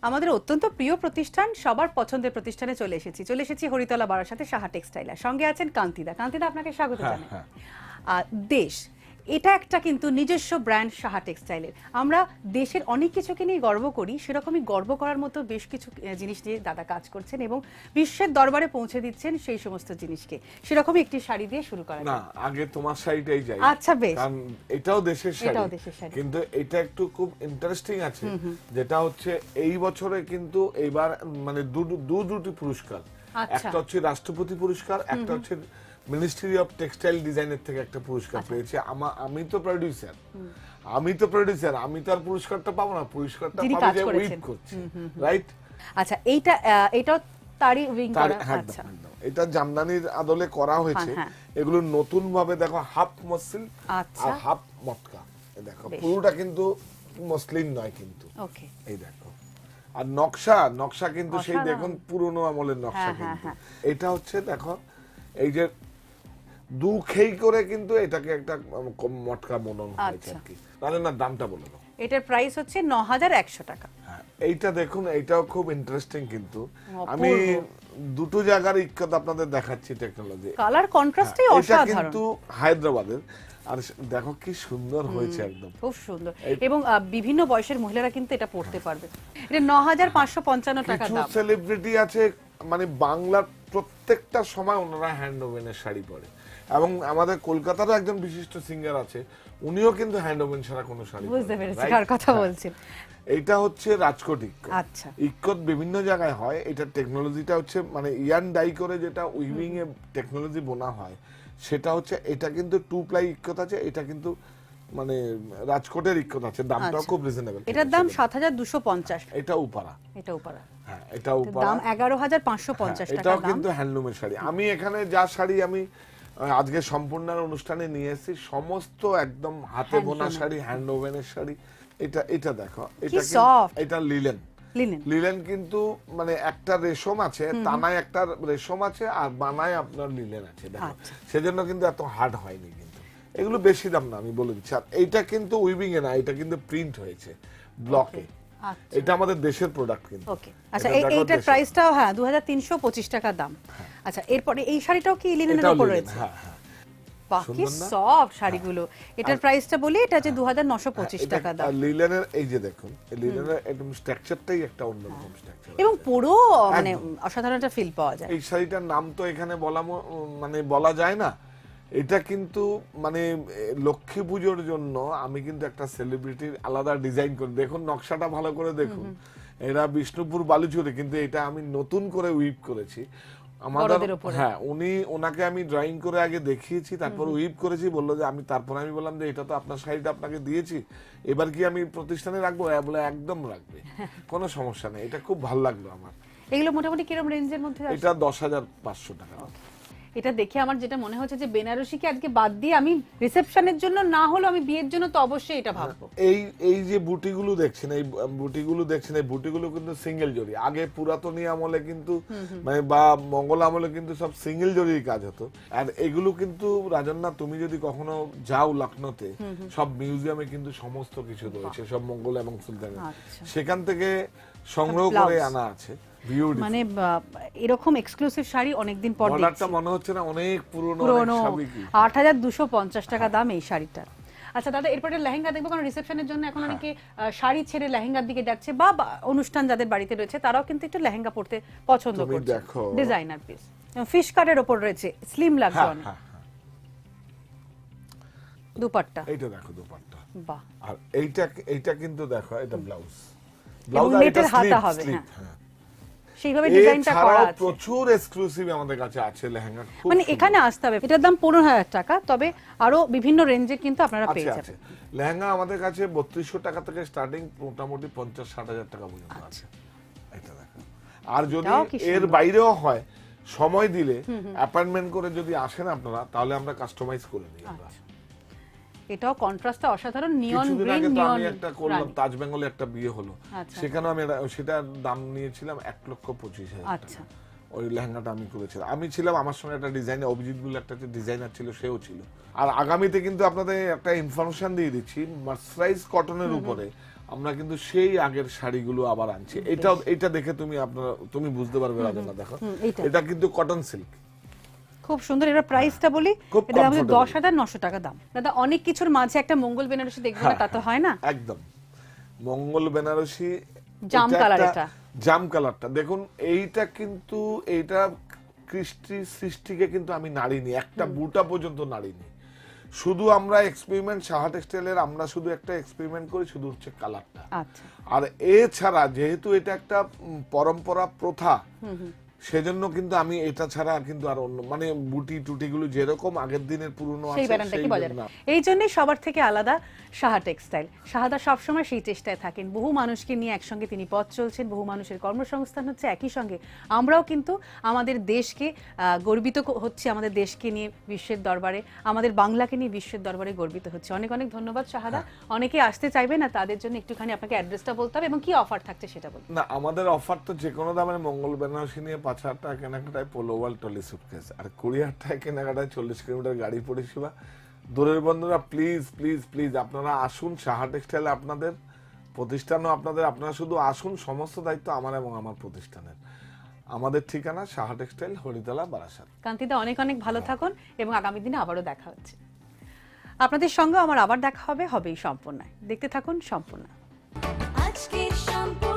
আমাদের অত্যন্ত প্রিয় প্রতিষ্ঠান, সবার পছন্দের প্রতিষ্ঠানে চলে এসেছি হরিতলা বারাসাতে সাহা টেক্সটাইলের সঙ্গে আছেন কান্তিদা। আপনাকে স্বাগত জানাই। দেশ, এটা একটা কিন্তু নিজস্ব ব্র্যান্ড সাহা টেক্সটাইলের। আমরা দেশের অনেক কিছুকে নিয়ে গর্ব করি, সেরকমই গর্ব করার মতো বেশ কিছু জিনিস নিয়ে দাদা কাজ করছেন এবং বিশ্বের দরবারে পৌঁছে দিচ্ছেন সেই সমস্ত জিনিসকে। সেরকমই একটি শাড়ি দিয়ে শুরু করা না, আগে তোমার শাড়িটাই যাই। আচ্ছা বেশ, কারণ এটাও দেশের শাড়ি, কিন্তু এটা একটু খুব ইন্টারেস্টিং আছে, যেটা হচ্ছে এই বছরে কিন্তু এইবার মানে দুটি পুরস্কার, একটা হচ্ছে রাষ্ট্রপতি পুরস্কার, একটা হচ্ছে মিনিস্ট্রি অফ টেক্সটাইল ডিজাইনের থেকে একটা পুরস্কার পেয়েছে। আমি তো প্রোডিউসার, আমি তো আর পুরস্কারটা পাবো না, পুরস্কারটা পাবো যে উইপ করছে, রাইট? আচ্ছা, এইটাও তারই উইং করা। আচ্ছা, এটা জামদানির আদলে করা হয়েছে। এগুলো নতুন ভাবে দেখো, হাফ মসলিন আর হাফ মটকা। দেখো পুরোটা কিন্তু মসলিন নয়, কিন্তু এই দেখো, আর নকশা কিন্তু সেই দেখুন পুরনো আমলের নকশা। কিন্তু এটা হচ্ছে দেখো, এই যে দুখেই করে কিন্তু এটাকে একটা মটকা মনন হয়েছে আর কি। তাহলে না, দামটা বলে দাও। এটার প্রাইস হচ্ছে ৯,১০০ টাকা। এইটা দেখুন, এইটাও খুব ইন্টারেস্টিং। কিন্তু আমি দুটো জায়গার ইক্কত আপনাদের দেখাচ্ছি টেকনোলজি। কালার কন্ট্রাস্টই অসাধারণ। এটা কিন্তু হায়দ্রাবাদের, আর দেখো কি সুন্দর হয়েছে, একদম খুব সুন্দর। এবং বিভিন্ন বয়সের মহিলারা কিন্তু এটা পড়তে পারবে। এটা ৯,৫৫৫ টাকা দাম। কিছু সেলিব্রিটি আছে, মানে বাংলার প্রত্যেকটা সময় ওনারা হ্যান্ডওমেনের শাড়ি পরে, এবং আমাদের কলকাতারও একজন বিশিষ্ট সিঙ্গার আছে, উনিও কিন্তু হ্যান্ডওমেন ছাড়া কোনো শাড়ি। বুঝতে পেরেছি কার কথা বলছেন। এটা হচ্ছে রাজকোট ইক্কত। আচ্ছা, ইক্কত বিভিন্ন জায়গায় হয়। এটা টেকনোলজিটা হচ্ছে মানে ইয়ান ডাই করে যেটা উইভিং এ টেকনোলজি বোনা হয়, সেটা হচ্ছে এটা কিন্তু টু প্লাই ইক্কত আছে। এটা কিন্তু মানে রাজকোটের ইক্কত আছে। দামটাও খুব রিজনেবল। এটার দাম ৭,২৫০। এটা উপারা। হ্যাঁ, এটা উপারা। দাম ১১,৫৫০ টাকা। এটাও কিন্তু হ্যান্ডলুমের শাড়ি। আমি এখানে যা শাড়ি আমি আজকে সম্পূর্ণ অনুষ্ঠানে নিয়ে এসেছি, সমস্ত একদম হাতে বোনা শাড়ি, হ্যান্ড ওভেনের শাড়ি। এটা দেখো, এটা লিলেন কিন্তু মানে একটা রেশম আছে, তানায় একটা রেশম আছে, আর বানায় আপনার লিলেন আছে। দেখো, সেজন্য কিন্তু এত হার্ড হয়নি। কিন্তু এগুলো বেশি দাম না, আমি বলে দিচ্ছি। আর এইটা কিন্তু উইভিং এ না, এটা কিন্তু প্রিন্ট হয়েছে ব্লকে। এটা আমাদের দেশের প্রোডাক্ট কিন্তু। ওকে, আচ্ছা, এইটার প্রাইসটাও ২,৩২৫ টাকা দাম। আচ্ছা, এরপরে এই শাড়িটাও কি লিনেনের উপর রয়েছে? হ্যাঁ, বাকি সব শাড়িগুলো। এটার প্রাইসটা বলি, এটা যে ২,৯২৫ টাকা দাম। আর লিলেনের এই যে দেখুন, লিলেনের একদম স্ট্রাকচারটাই একটা অন্যরকম স্ট্রাকচার, এবং পুরো মানে অসাধারণ একটা ফিল পাওয়া যায়। এই শাড়িটার নাম তো এখানে মানে বলা যায় না। এটা কিন্তু মানে লক্ষ্মী পুজোর জন্য আমি কিন্তু একটা সেলিব্রিটির আলাদা ডিজাইন করি। দেখুন নকশাটা ভালো করে দেখুন, এরা বিষ্ণুপুর বালুচুরি, কিন্তু এটা আমি নতুন করে উইপ করেছি আমাদের। হ্যাঁ, ওনাকে আমি ড্রয়িং করে আগে দেখিয়েছি, তারপর উইপ করেছি। বললো যে তারপরে আমি বললাম যে এটা তো আপনার শাড়িটা আপনাকে দিয়েছি, এবার কি আমি প্রতিষ্ঠানে রাখবো? বলে একদম রাখবে, কোনো সমস্যা নেই। এটা খুব ভালো লাগলো আমার। এগুলো মোটামুটি কিরকম রেঞ্জের মধ্যে? এটা ১০,৫০০ টাকা। এটা দেখে আমার যেটা মনে হচ্ছে যে বেনারসিকে আজকে বাদ দিয়ে আমি রিসেপশনের জন্য না হলেও আমি বিয়ের জন্য তো অবশ্যই এটা ভাববো। এই যে বুটিগুলো দেখছেন, এই বুটিগুলো কিন্তু সিঙ্গেল জরি। আগে পুরাতনী আমলে কিন্তু মানে বা মঙ্গল আমলে কিন্তু সব সিঙ্গেল জরির কাজ হতো। আর এগুলো কিন্তু রাজন্না, তুমি যদি কখনো যাও লখনৌতে, সব মিউজিয়ামে কিন্তু সমস্ত কিছু রয়েছে, সব মঙ্গল এবং সুলতানের। সেখান থেকে সংগ্রহ করে আনা আছে। মানে এরকম এক্সক্লুসিভ শাড়ি অনেকদিন পর দেখছি। মডেলটা মনে হচ্ছে না অনেক পুরনো, ৮,২৫০ টাকা দাম এই শাড়িটা। আচ্ছা দাদা, এরপরে লেহেঙ্গা দেখবো, কারণ রিসেপশনের জন্য এখন অনেকে শাড়ি ছেড়ে লেহেঙ্গার দিকে যাচ্ছে, বা অনুষ্ঠান যাদের বাড়িতে রয়েছে তারাও কিন্তু একটু লেহেঙ্গা পরতে পছন্দ করছে। ডিজাইনার পিস, ফিশ কাটের উপর রয়েছে, স্লিম লাগছে অনেক। দুপাট্টা, এইটা দেখো দুপাট্টা। বাহ। আর এইটা কিন্তু দেখো, এটা ব্লাউজ। নেটের হাতা হবে। হ্যাঁ, সেইভাবে ডিজাইনটা করা আছে। প্রচুর এক্সক্লুসিভ আমাদের কাছে আছে লেহেঙ্গা, মানে এখানে আসতে হবে। এটার দাম ১৫,০০০ টাকা, তবে আরো বিভিন্ন রেঞ্জে কিন্তু আপনারা পেয়ে যাবেন। লেহেঙ্গা আমাদের কাছে ৩২০০ টাকা থেকে স্টার্টিং, মোটামুটি ৫০-৬০,০০০ টাকা পর্যন্ত আছে। এটা দেখো। আর যদি এর বাইরেও হয়, সময় দিলে অ্যাপয়েন্টমেন্ট করে যদি আসেন আপনারা, তাহলে আমরা কাস্টমাইজ করে দিই আমরা। এটাও কন্ট্রাস্টটা অসাধারণ, নিয়ন গ্রিন, নিয়ন। আমি একটা করলাম তাজ বেঙ্গলে, একটা বিয়ে হলো, সেখানে আমি সেটার দাম নিয়েছিলাম ১,২৫,০০০ টাকা। আচ্ছা, ওই লেহেঙ্গাটা আমি করেছিলাম। আমি ছিলাম, আমার সঙ্গে একটা ডিজাইনার, অভিজিৎ বলে একটা ডিজাইনার ছিল, সেও ছিল। আর আগামীতে কিন্তু আপনাদের একটা ইনফরমেশন দিয়ে দিচ্ছি, মার্সারাইজ কটনের উপরে আমরা কিন্তু সেই আগের শাড়িগুলো আবার আনছি। এটা দেখে তুমি বুঝতে পারবে রাজনা, দেখো এটা কিন্তু কটন সিল্ক, খুব সুন্দর। এর প্রাইসটা বলি, খুব এটা আমাদের comfortable। 10,900 টাকা দাম। দাদা অনেক কিছুর মাঝে একটা মঙ্গল বেনারসি দেখবো না, তা তো হয় না। একদম মঙ্গল বেনারসি, জাম কালার, এটা জাম কালারটা দেখুন। এইটা সৃষ্টিকে কিন্তু আমি নাড়িনি, একটা বুটা পর্যন্ত নাড়িনি। শুধু আমরা এক্সপেরিমেন্ট, সাহা টেক্সটাইলের আমরা শুধু একটা এক্সপেরিমেন্ট করি, শুধু হচ্ছে কালারটা। আচ্ছা, আর এছাড়া যেহেতু এটা একটা পরম্পরা, প্রথা, সেজন্য কিন্তু আমি এটা ছাড়া কিন্তু আর অন্য মানে বুটি টুটি গুলো যেরকম আগের দিনের পুরনো সেই আছে ব্যারান্ডটা কি বজায় জন্য। এই জন্যই সবার থেকে আলাদা সাহা টেক্সটাইল। সাহাদা সবসময় সেই চেষ্টায় থাকেন, বহু মানুষকে নিয়ে একসঙ্গে তিনি পথ চলছেন, বহু মানুষের কর্মসংস্থান হচ্ছে, একই সঙ্গে আমরাও কিন্তু আমাদের দেশকে গর্বিত হচ্ছে, আমাদের দেশকে নিয়ে বিশ্বের দরবারে, আমাদের বাংলাকে নিয়ে বিশ্বের দরবারে গর্বিত হচ্ছে। অনেক অনেক ধন্যবাদ শাহাদা। অনেকে আসতে চাইবে না, তাদের জন্য একটুখানি আপনাকে অ্যাড্রেসটা বলতে হবে এবং কি অফার থাকছে সেটা বলুন। না, আমাদের অফার তো যে কোনো দামের মঙ্গল বেনারসি নিয়ে 5,000 টাকা কেনাকাটায় পোলো ওয়ার্ল্ড টলি সুটকেস, আর 20,000 টাকা কেনাকাটায় 40 কিলোমিটার গাড়ি পরিষেবা। দূরের বন্ধুরা প্লিজ প্লিজ প্লিজ আপনারা আসুন সাহা টেক্সটাইলে, আপনাদের প্রতিষ্ঠানও আপনারা শুধু আসুন, সমস্ত দায়িত্ব আমার এবং আমার প্রতিষ্ঠানের। আমাদের ঠিকানা সাহা টেক্সটাইল, হরিতলা, বারাসাত। কান্তিদা অনেক অনেক ভালো থাকুন এবং আগামী দিনে আবারও দেখা হচ্ছে আপনাদের সঙ্গে। আমার আবার দেখা হবেই সম্পূর্ণ। দেখতে থাকুন সম্পূর্ণ। আজকের সম্পূর্ণ।